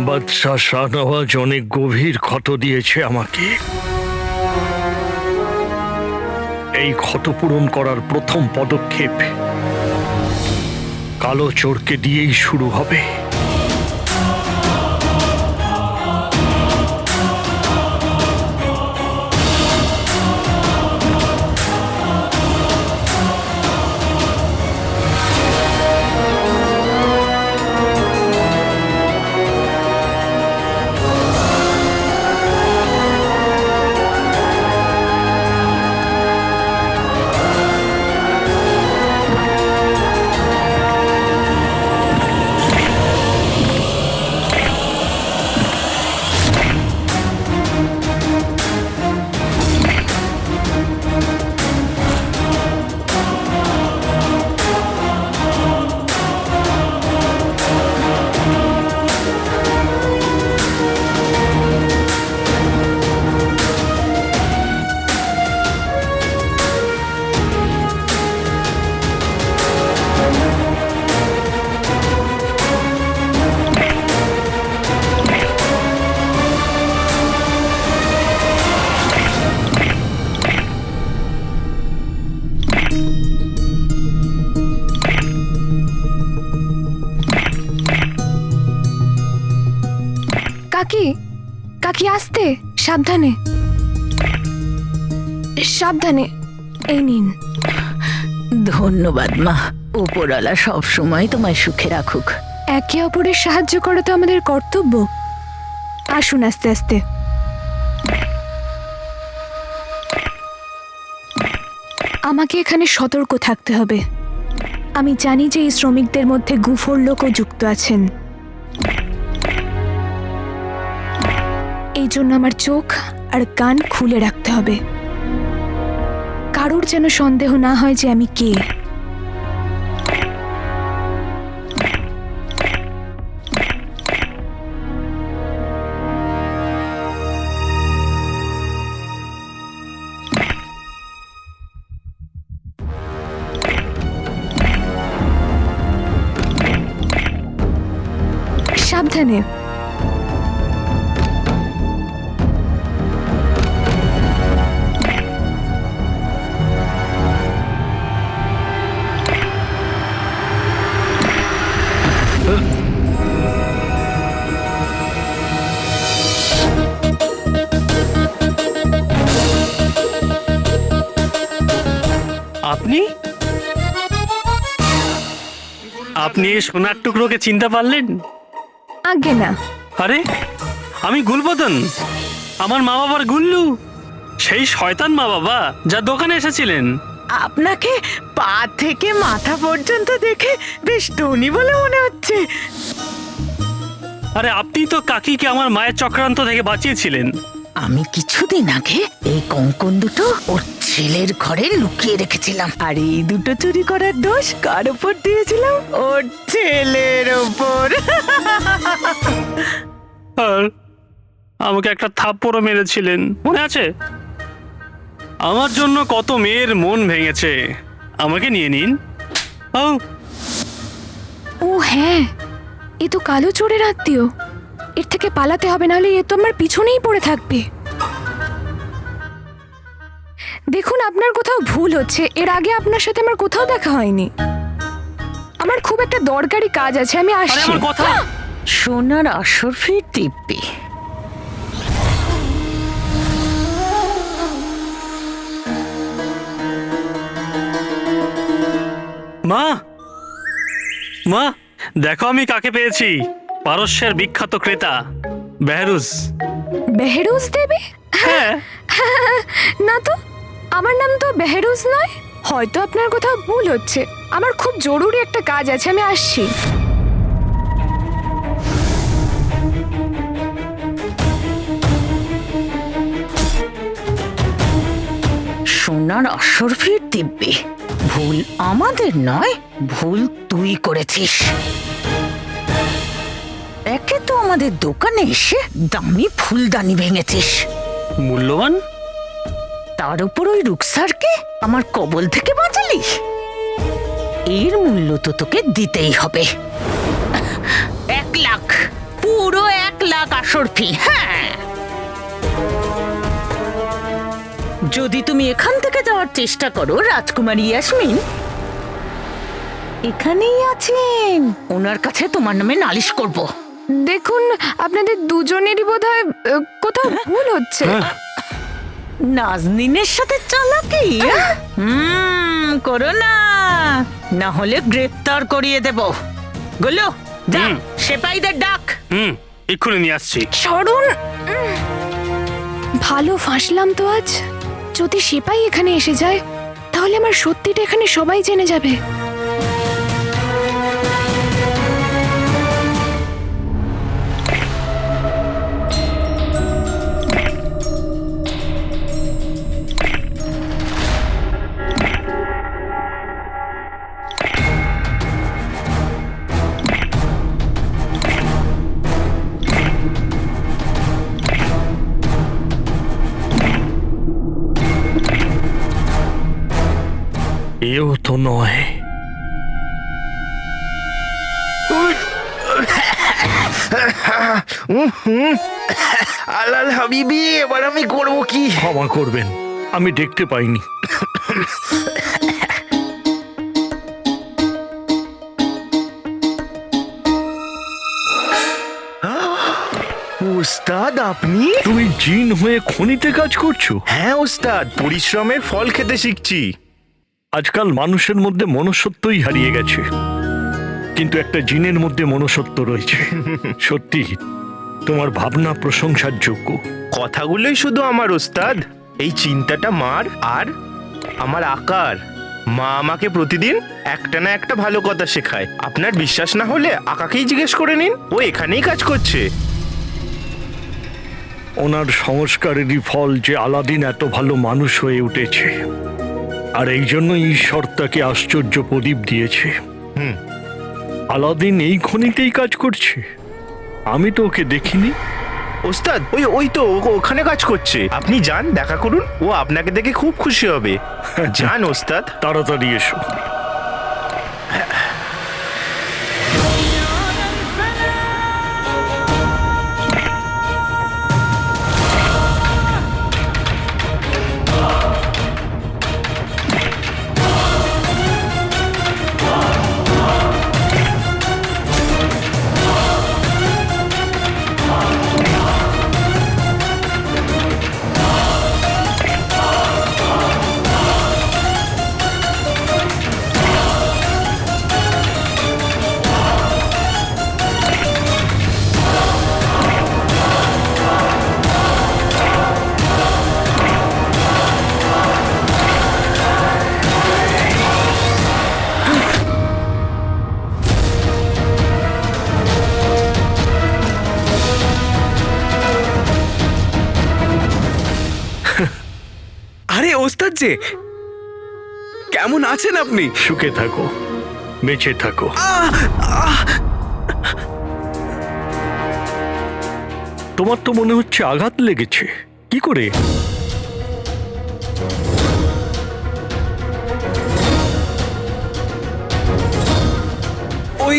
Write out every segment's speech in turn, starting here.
বাদশাহ শাহনওয়াজ অনেক গভীর ক্ষত দিয়েছে আমাকে। এই ক্ষত পূরণ করার প্রথম পদক্ষেপ কালো চোরকে দিয়েই শুরু হবে। কাকি, কাকি আস্তে, সাবধানে সাবধানে। এই নিন। ধন্যবাদ মা, উপরওয়ালা সব সময় তোমায় সুখে রাখুক। একে অপরের সাহায্য করা তো আমাদের কর্তব্য। আসুন আস্তে আস্তে। আমাকে এখানে সতর্ক থাকতে হবে। আমি জানি যে এই শ্রমিকদের মধ্যে গুফর লোকও যুক্ত আছেন। এই জন্য আমার চোখ আর কান খুলে রাখতে হবে। কারোর যেন সন্দেহ না হয় যে আমি কে। সাবধানে। আপনি আপনি এই সোনার টুকরোকে চিনতে পারলেন? আগে না। আরে আমি গুলবদন, আমার মা বাবার গুল্লু, সেই শয়তান মা বাবা যা দোকানে এসেছিলেন। আপনাকে পা থেকে মাথা পর্যন্ত দেখে বেশ ধনী বলে মনে হচ্ছে। আরে আপনি তো কাকিকে আমার মায়ের চক্রান্ত থেকে বাঁচিয়েছিলেন। আমি কিছুদিন আগে এই কঙ্কন দুটো ওর ছেলের ঘরে লুকিয়ে রেখেছিলাম, আর এই দুটো চুরি করার দোষ কার উপর দিয়েছিলাম? ওর ছেলের উপর। আর আমাকে একটা থাপ্পড়ও মেরেছিলেন, মনে আছে? আমার জন্য কত মেয়ের মন ভেঙেছে। আমাকে নিয়ে নিন। ও হ্যাঁ, এ তো কালো চোরের আত্মীয়। এর থেকে পালাতে হবে, নাহলে এ তো আমার পিছনেই পড়ে থাকবে। দেখুন, আপনার কোথাও ভুল হচ্ছে। এর আগে আপনার সাথে আমার কোথাও দেখা হয়নি। আমার খুব একটা দরকারি কাজ আছে, আমি আরে আসছি। আমার কথা। সোনার আসর ফির দিব্যি। মা, মা, দেখো আমি কাকে পেয়েছি। পারস্যের বিখ্যাত ক্রেতা বেহরুজ। বেহরুজ দেবী? হ্যাঁ। না তো, আমার নাম তো বেহরুজ নয়। হয়তো আপনার কোথাও ভুল হচ্ছে। আমার খুব জরুরি একটা কাজ আছে, আমি আসছি। সোনার আসর ফির দিব্যি। ভুল আমাদের নয়, ভুল তুই করেছিস। একে তো আমাদের দোকানে এসে দামি ফুলদানি ভেঙেছিস, মূল্যবান। তার উপর ওই রুকসারকে আমার কবল থেকে বাঁচালিস। এর মূল্য তো তোকে দিতেই হবে। 1 লাখ, পুরো 1 অসরফি। হ্যাঁ, যদি তুমি এখান থেকে যাওয়ার চেষ্টা করো, রাজকুমারী ইয়াসমিন এখানেই আছেন, ওনার কাছে তোমার নামে নালিশ করব। দেখুন, আপনাদের দুজনেরই বোধহয় কোথাও ভুল হচ্ছে। নাজনীনের সাথে চালাকি? করো না, না হলে গ্রেফতার করিয়ে দেব। গুলো যা, সেপাইদের ডাক। এক্ষুনি নিয়ে আসছি। সরুন। ভালো ফাঁসলাম তো আজ। যদি সেপাই এখানে এসে যায় তাহলে আমার সত্যিটা এখানে সবাই জেনে যাবে। এও তো নয়। আলাল হাবিবি, এবার আমি করবো কি? ক্ষমা করবেন, আমি দেখতে পাইনি। উস্তাদ আপনি? তুমি জিন হয়ে খনিতে কাজ করছো? হ্যাঁ উস্তাদ, পরিশ্রমের ফল খেতে শিখছি। আজকাল মানুষের মধ্যে মনুষ্যত্বই হারিয়ে গেছে, কিন্তু একটা জিনের মধ্যে মনুষ্যত্ব রয়েছে। সত্যি তোমার ভাবনা প্রশংসার যোগ্য। কথাগুলোই শুধু আমার উস্তাদ, এই চিন্তাটা মার আর আমার আকার। মা আমাকে প্রতিদিন একটা না একটা ভালো কথা শেখায়। আপনার বিশ্বাস না হলে আকাকেই জিজ্ঞেস করে নিন, ও এখানেই কাজ করছে। ওনার সংস্কারেরই ফল যে আলাদিন এত ভালো মানুষ হয়ে উঠেছে, আর এই জন্য ঈশ্বর তাকে আশ্চর্য প্রদীপ দিয়েছে। আলাদিন এই খনিতেই কাজ করছে, আমি তো ওকে দেখিনি। ওস্তাদ ওই ওই তো ওখানে কাজ করছে, আপনি যান, দেখা করুন, ও আপনাকে দেখে খুব খুশি হবে। যান ওস্তাদ। তাড়াতাড়ি এসো। আরে ওস্তাদ যে, কেমন আছেন আপনি? সুখে থাকো, বেঁচে থাকো। তোমার তো মনে হচ্ছে আঘাত লেগেছে, কি করে? ওই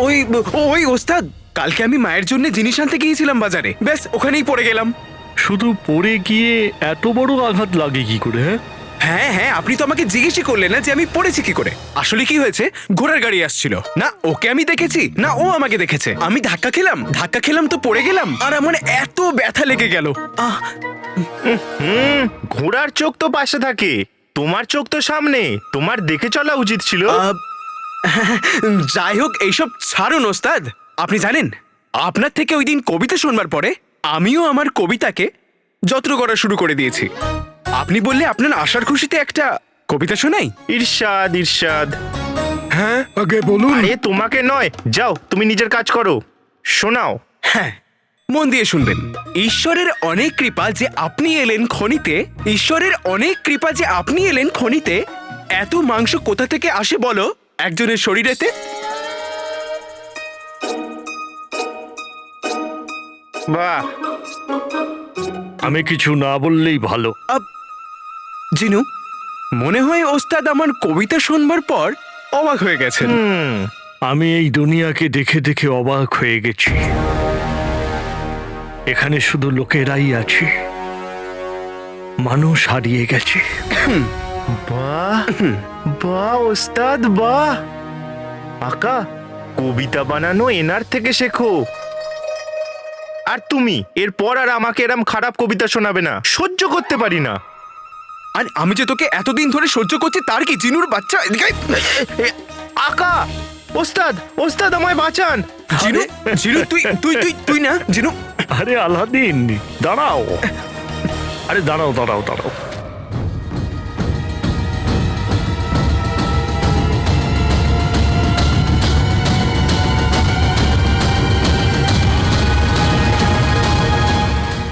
ওই ওই ওস্তাদ, কালকে আমি মায়ের জন্য জিনিস আনতে গিয়েছিলাম বাজারে, ব্যাস ওখানেই পড়ে গেলাম। শুধু পড়ে গিয়ে এত বড় আঘাত লাগে কি করে? হ্যাঁ হ্যাঁ হ্যাঁ, আপনি তো আমাকে জিজ্ঞেসই করলেন না যে আমি পড়েছি কি করে। আসলে কি হয়েছে, ঘোড়ার গাড়ি আসছিল না, ওকে আমি দেখেছি না ও আমাকে দেখেছে। আমি ধাক্কা খেলাম তো পড়ে গেলাম, আর আমার এত ব্যথা লেগে গেল। ঘোড়ার চোখ তো পাশে থাকে, তোমার চোখ তো সামনে, তোমার দেখে চলা উচিত ছিল। যাই হোক, এইসব ছাড়ুন ওস্তাদ। আপনি জানেন, আপনার থেকে ওই দিন কবিতা শুনবার পরে আমিও আমার কবিতাকে যত্ন করা শুরু করে দিয়েছি। আপনি বললে আপনার আশার খুশিতে একটা কবিতা শোনাই। ঈর্ষাদ ঈর্ষাদ। হ্যাঁ আগে বলুন। আরে তোমাকে নয়, যাও তুমি নিজের কাজ করো, শোনাও। হ্যাঁ, মন দিয়ে শুনবেন। ঈশ্বরের অনেক কৃপা যে আপনি এলেন খনিতে, ঈশ্বরের অনেক কৃপা যে আপনি এলেন খনিতে। এত মাংস কোথা থেকে আসে বলো একজনের শরীরেতে? বাহ, আমি কিছু না বললেই ভালো। জিনু, মনে হয় ওস্তাদ আমার কবিতা শুনবার পর অবাক হয়ে গেছেন। আমি এই দুনিয়াকে দেখে দেখে অবাক হয়ে গেছি। এখানে শুধু লোকেরাই আছে, মানুষ হারিয়ে গেছে। বাহ বাহ ওস্তাদ বাহ। আকা, কবিতা বানানো এনার থেকে শেখো। আর তুমি এরপর আর আমাকে এরম খারাপ কবিতা শোনাবে না, সহ্য করতে পারি না। আর আমি যে তোকে এতদিন ধরে সহ্য করছি তার কি? জিনুর বাচ্চা, এদিকে আয়। আকা, ওস্তাদ ওস্তাদ আমায় বাঁচান। জিনু, জিনু তুই তুই তুই তুই না জিনু। আরে আলাদিন, দাঁড়াও। আরে দাঁড়াও দাঁড়াও দাঁড়াও।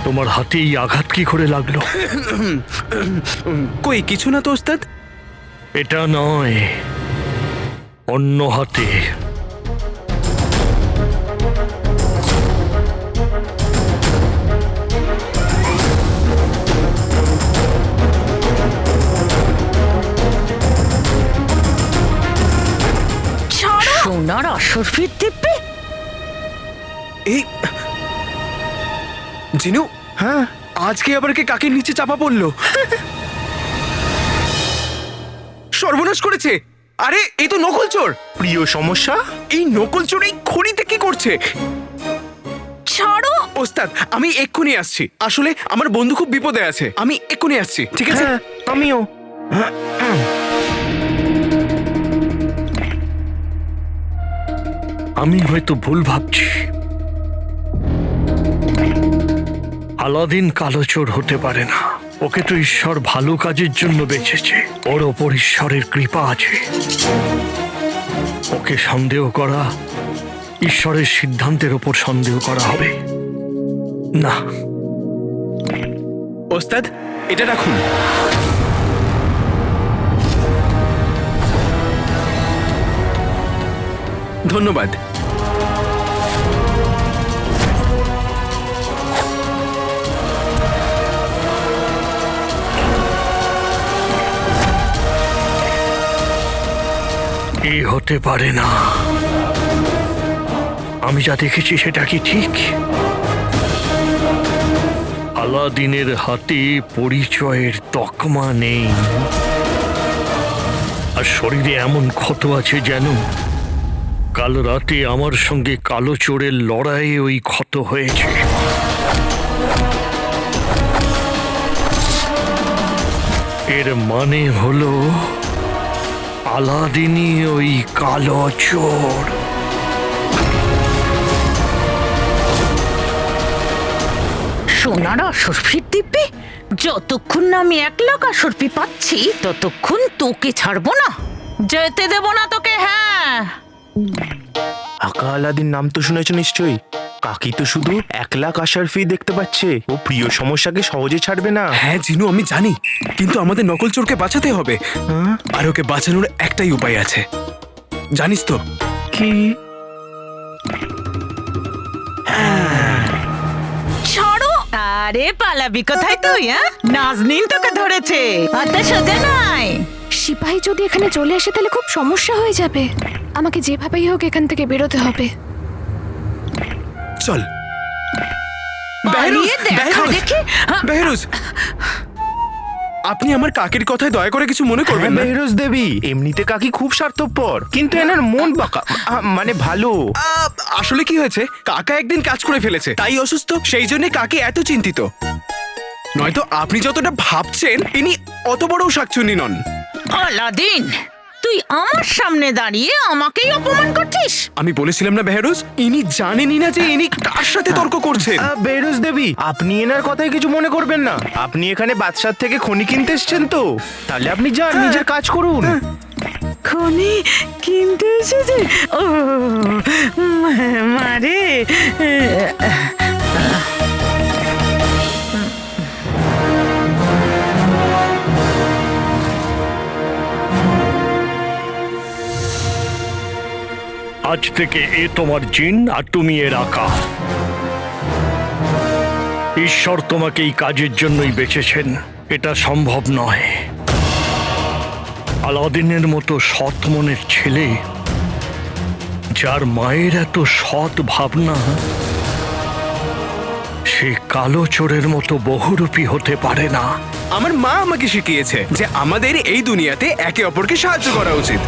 তোমার হাতে এই আঘাত কি করে লাগলো? কই কিছু না তো ওস্তাদ। এটা নয়, অন্য হাতে। সোনার অসরফির দিব্যি? এই জিনু, হ্যাঁ, আজকে আবার কে কাকের নিচে চাপা পড়লো? সর্বনাশ করেছে। আরে এই তো নকল চোর। প্রিয় সমস্যা। এই নকল চোর এই খড়িতে কি করছে? ছাড়ো। ওস্তাদ আমি এক্ষুনি আসছি, আসলে আমার বন্ধু খুব বিপদে আছে, আমি এক্ষুনি আসছি, ঠিক আছে? হ্যাঁ, আমিও। আমি হয়তো ভুল ভাবছি। আলাদিন কালো চোর হতে পারে না। ওকে তো ঈশ্বর ভালো কাজের জন্য বেঁচেছে, ওর ওপর ঈশ্বরের কৃপা আছে। ওকে সন্দেহ করা, ঈশ্বরের সিদ্ধান্তের ওপর সন্দেহ করা হবে না। ওস্তাদ এটা রাখুন। ধন্যবাদ। এই হতে পারে না। আমি যা দেখেছি সেটা কি ঠিক? আলাদিনের হাতে পরিচয়ের তকমা নেই, আর শরীরে এমন ক্ষত আছে যেন কাল রাতে আমার সঙ্গে কালো চোরের লড়াইয়ে ওই ক্ষত হয়েছে। এর মানে হলো আলাদিনই ওই কালো চোর। সোনার অসরফির দিব্যি? যতক্ষণ না আমি 1 লাখ অসরফি পাচ্ছি ততক্ষণ তোকে ছাড়বো না, যেতে দেব না তোকে। হ্যাঁ, আকা আলাদিন নাম তো শুনেছো নিশ্চয়ই। কাকি তো শুধু 1 লাখ আসার ফি দেখতে পাচ্ছে, ও প্রিয় সমস্যাকে সহজে ছাড়বে না। হ্যাঁ জিনু আমি জানি, কিন্তু আমাদের নকল চোরকে বাঁচাতে হবে। আর ওকে বাঁচানোর একটাই উপায় আছে, জানিস তো? কি? ছাড়ো। আরে পালাবি কোথায় তুই? হ্যাঁ, নাজনীন তোকে ধরেছে, অত সোজা নয়। সিপাহী যদি এখানে চলে আসে তাহলে খুব সমস্যা হয়ে যাবে। আমাকে যেভাবেই হোক এখান থেকে বেরোতে হবে। চল পালিয়ে দেখা দেখি। বেহরুজ, আপনি আমার কাকের কথায় দয়া করে কিছু মনে করবেন হ্যাঁ, না। বেহরোজ দেবী, এমনিতে কাকি খুব স্বার্থপর, কিন্তু এনার মন বাঁকা, মানে ভালো। আসলে কি হয়েছে, কাকা একদিন কাজ করে ফেলেছে, তাই অসুস্থ, সেই জন্য কাকি এত চিন্তিত। নয়তো আপনি যতটা ভাবছেন ইনি অত বড় শাকচুন্নি নন। আলাদিন, তুই আমার সামনে দাঁড়িয়ে আমাকেই অপমান করছিস? আমি বলেছিলাম না বেহরুজ, ইনি জানেনই না যে ইনি কার সাথে তর্ক করছেন। বেহরোজ দেবী, আপনি এনার কথায় কিছু মনে করবেন না। আপনি এখানে বাদশার থেকে খনি কিনতে এসছেন তো, তাহলে আপনি যান, নিজের কাজ করুন। খনি কিনতে এসেছে? ও মারে। আজ থেকে এ তোমার জিন আর তুমি এর আকা। ঈশ্বর তোমাকে এই কাজের জন্যই বেঁচেছেন, এটা সম্ভব নয়। আলাদিনের মতো সৎ মনের ছেলে, যার মায়ের এত সৎ ভাবনা, সে কালো চোরের মতো বহুরূপী হতে পারে না। আমার মা আমাকে শিখিয়েছে যে আমাদের এই দুনিয়াতে একে অপরকে সাহায্য করা উচিত।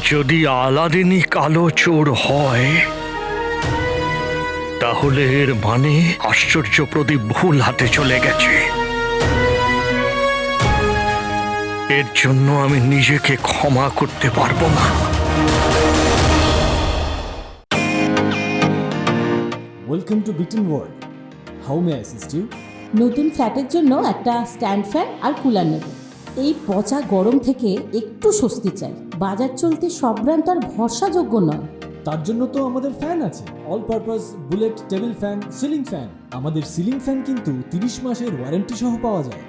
যদি আলাদিনই কালো চোর হয় তাহলে এর মানে আশ্চর্য প্রদীপ ভুল হাতে চলে গেছে। এর জন্য আমি নিজেকে ক্ষমা করতে পারবো না। Welcome to Beaton world. How may I assist you? নতুন ফ্ল্যাটের জন্য একটা স্ট্যান্ড ফ্যান আর কুলার নেব। এই পচা গরম থেকে একটু স্বস্তি চাই। বাজার চলতে সব ব্র্যান্ড আর ভরসাযোগ্য নয়। তার জন্য তো আমাদের ফ্যান আছে, all purpose bullet table fan, ceiling fan. আমাদের সিলিং ফ্যান কিন্তু 30 মাসের ওয়ারেন্টি সহ পাওয়া যায়।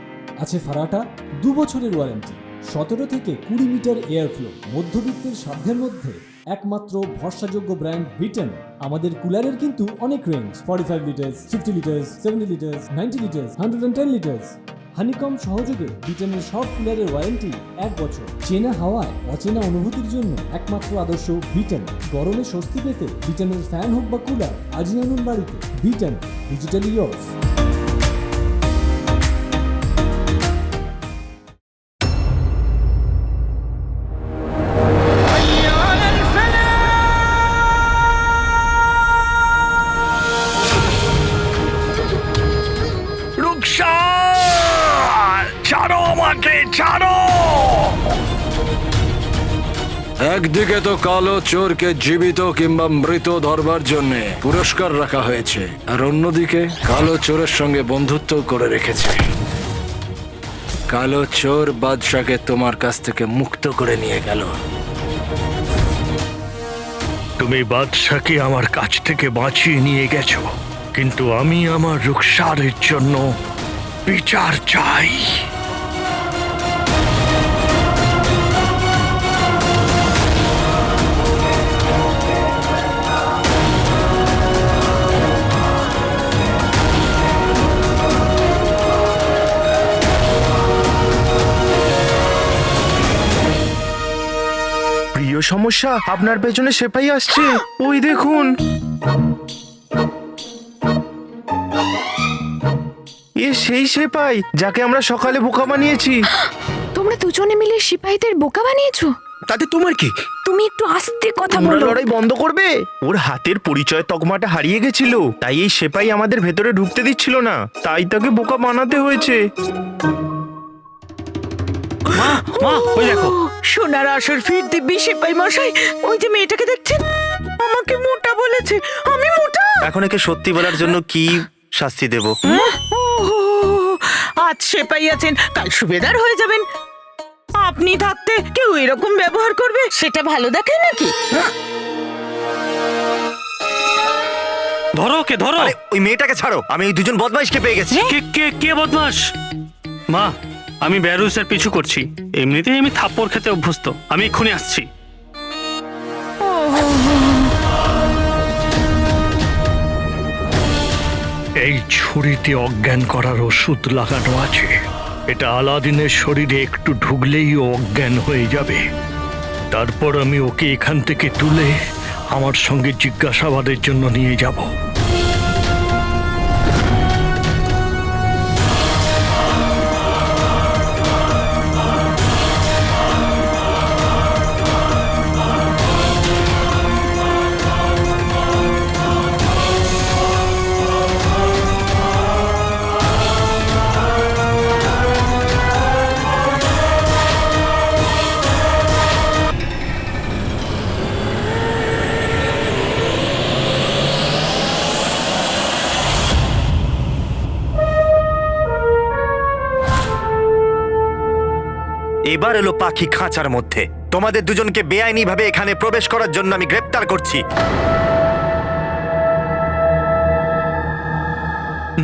আছে ফারাটা 2 বছরের ওয়ারেন্টি, 17 থেকে 20 মিটার এয়ার ফ্লো, মধ্যবিত্তের সাধ্যের মধ্যে একমাত্র ভরসাযোগ্য ব্র্যান্ড বিটন। আমাদের কুলারের কিন্তু অনেক range, 45 litres, 50 litres, 70 litres, 90 litres, 110 litres. Honeycomb সহযোগে বিটনের সব কুলারের ওয়ারেন্টি 1 বছর। চেনা হাওয়ায় অচেনা অনুভূতির জন্য একমাত্র আদর্শ বিটন। গরমে স্বস্তি পেতে বিটনের ফ্যান হোক বা কুলার, আজই আনুন বাড়িতে। Vuitton, digitally years. রুকসা, ছাড়ো আমাকে, ছাড়ো! একদিকে তো কালো চোরকে জীবিত কিংবা মৃত ধরবার জন্য পুরস্কার রাখা হয়েছে, আর অন্যদিকে কালো চোরের সঙ্গে বন্ধুত্ব করে রেখেছে। কালো চোর বাদশাকে তোমার কাছ থেকে মুক্ত করে নিয়ে গেল। তুমি বাদশাকে আমার কাছ থেকে বাঁচিয়ে নিয়ে গেছো, কিন্তু আমি আমার রুকসারের জন্য বিচার চাই। প্রিয় সমস্যা, আপনার পেছনে সেপাই আসছে, ওই দেখুন। এ সেই সেপাই যাকে আমরা সকালে বোকা বানিয়েছি। তোমরা দুজনে মিলে সিপাহীদের বোকা বানিয়েছো? তাতে তোমার কি? তুমি একটু আস্তে কথা তোমরা বলো। লড়াই বন্ধ করবে। ওর হাতের পরিচয় তকমাটা হারিয়ে গেছিল, তাই এই সেপাই আমাদের ভেতরে ঢুকতে দিচ্ছিল না, তাই তাকে বোকা বানাতে হয়েছে। মা, মা, ওই দেখো। সোনার আসর ফির দিব্যি সেপাই মশাই, ওই যে মেয়েটাকে দেখছেন, আমাকে মোটা বলেছে। আমি মোটা? এখন একে সত্যি বলার জন্য কি শাস্তি দেব? আজ সেপাই আছেন, কাল সুবেদার হয়ে যাবেন। আপনি থাকতে কেউ এরকম ব্যবহার করবে, সেটা ভালো দেখায় নাকি? ধরো, কে ধরো। ওই মেয়েটাকে ছাড়ো, আমি এই দুজন বদমাইশকে পেয়ে গেছি। কে কে কে বদমাস? মা, আমি বেরুসের পিছু করছি। এমনিতেই আমি থাপ্পড় খেতে অভ্যস্ত। আমি এক্ষুনি আসছি। এই ছুরিতে অজ্ঞান করার ওষুধ লাগানো আছে। এটা আলাদিনের শরীরে একটু ঢুকলেই ও অজ্ঞান হয়ে যাবে। তারপর আমি ওকে এখান থেকে তুলে আমার সঙ্গে জিজ্ঞাসাবাদের জন্য নিয়ে যাব। এবার এলো পাখি খাঁচার মধ্যে। তোমাদের দুজনকে বেআইনি ভাবে এখানে প্রবেশ করার জন্য আমি গ্রেপ্তার করছি।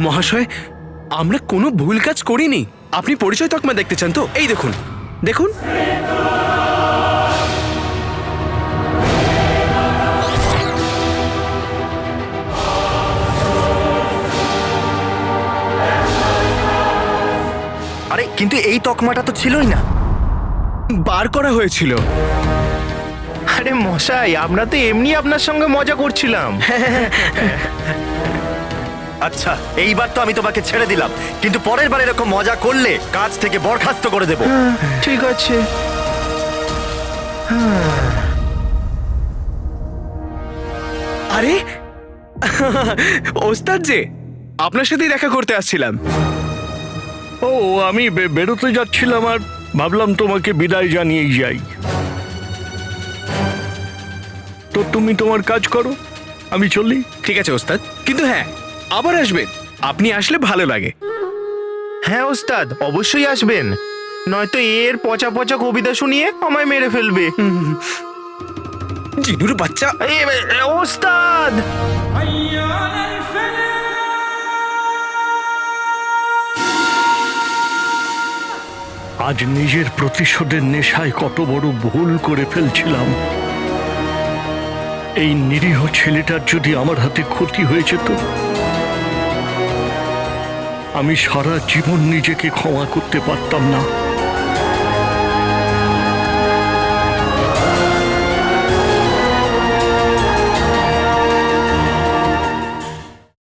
মহাশয়, আমরা কোনো ভুল কাজ করিনি। আপনি পরিচয় তকমা দেখতে চান তো? এই দেখুন, দেখুন। কিন্তু এই তকমাটা তো ছিলই না। বার করা হয়েছিল। আরে মশাই, আমরা তো এমনি আপনার সঙ্গে মজা করছিলাম। আচ্ছা, এইবার তো আমি তোমাকে ছেড়ে দিলাম, কিন্তু পরের বার এরকম মজা করলে কাজ থেকে বরখাস্ত করে দেবো। ঠিক আছে। আরে ওস্তাদ যে, আপনার সাথেই দেখা করতে আসছিলাম। ও, আমি বেরোতে যাচ্ছিলাম আর ভাবলাম তোমাকে বিদায় জানিয়েই যাই। তো তুমি তোমার কাজ করো, আমি চলি। ঠিক আছে ওস্তাদ, কিন্তু হ্যাঁ, আবার আসবেন। আপনি আসলে ভালো লাগে। হ্যাঁ ওস্তাদ, অবশ্যই আসবেন, নয়তো এর পচা পচা কবিতা শুনিয়ে আমায় মেরে ফেলবে। জিনুর বাচ্চা। ওস্তাদ! আজ নিজের প্রতিশোধের নেশায় কত বড় ভুল করে ফেলছিলাম। এই নিরীহ ছেলেটার যদি আমার হাতে ক্ষতি হয়েছে তো আমি সারা জীবন নিজেকে ক্ষমা করতে পারতাম না।